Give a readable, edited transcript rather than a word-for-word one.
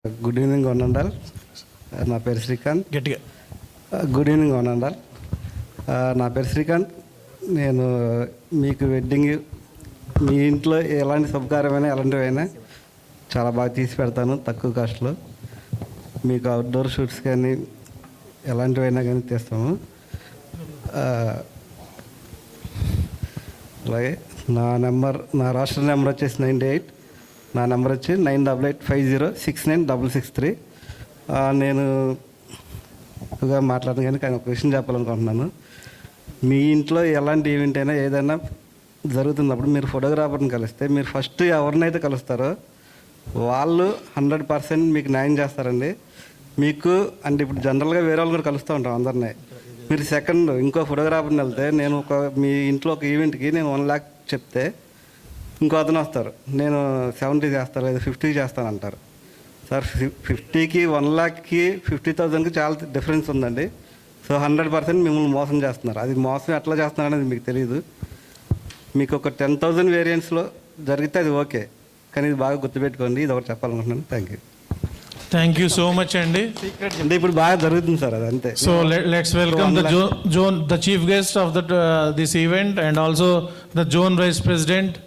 Good evening one and all. నా పేరు శ్రీకాంత్. గట్టిగా. Good evening one and all. నా పేరు శ్రీకాంత్. నేను మీకు వెడ్డింగ్, మీ ఇంట్లో ఎలాంటి శుభకార్యమైనా ఎలాంటివైనా చాలా బాగా తీసి పెడతాను తక్కువ కాస్ట్లో. మీకు అవుట్డోర్ షూట్స్ కానీ ఎలాంటివైనా కానీ తీస్తాము. అలాగే నా రాష్ట్ర నెంబర్ వచ్చేసి 98. నా నెంబర్ వచ్చి 9885069663. నేను ఎక్కువగా మాట్లాడను కానీ ఒక విషయం చెప్పాలనుకుంటున్నాను. మీ ఇంట్లో ఎలాంటి ఈవెంట్ అయినా ఏదైనా జరుగుతున్నప్పుడు మీరు ఫోటోగ్రాఫర్ని కలిస్తే మీరు ఫస్ట్ ఎవరినైతే కలుస్తారో వాళ్ళు 100% మీకు న్యాయం చేస్తారండి. మీకు అంటే ఇప్పుడు జనరల్గా వేరే వాళ్ళు కూడా కలుస్తూ ఉంటాం అందరినీ. మీరు సెకండ్ ఇంకో ఫోటోగ్రాఫర్ని వెళ్తే నేను మీ ఇంట్లో ఒక ఈవెంట్కి నేను 1 lakh చెప్తే ఇంకో అతను వస్తారు, నేను 70 చేస్తాను లేదా 50 చేస్తాను అంటారు. సార్ 50కి 1 lakhకి 50,000కి చాలా డిఫరెన్స్ ఉందండి. సో 100% మిమ్మల్ని మోసం చేస్తున్నారు. అది మోసం ఎట్లా చేస్తున్నారు అనేది మీకు తెలియదు. మీకు ఒక 10,000 వేరియంట్స్లో జరిగితే అది ఓకే, కానీ ఇది బాగా గుర్తుపెట్టుకోండి. ఇది ఒకటి చెప్పాలనుకుంటున్నాను. థ్యాంక్ యూ సో మచ్ అండి. అంటే ఇప్పుడు బాగా జరుగుతుంది సార్, అది అంతే. So let's welcome the chief guest of this event and also the zone vice president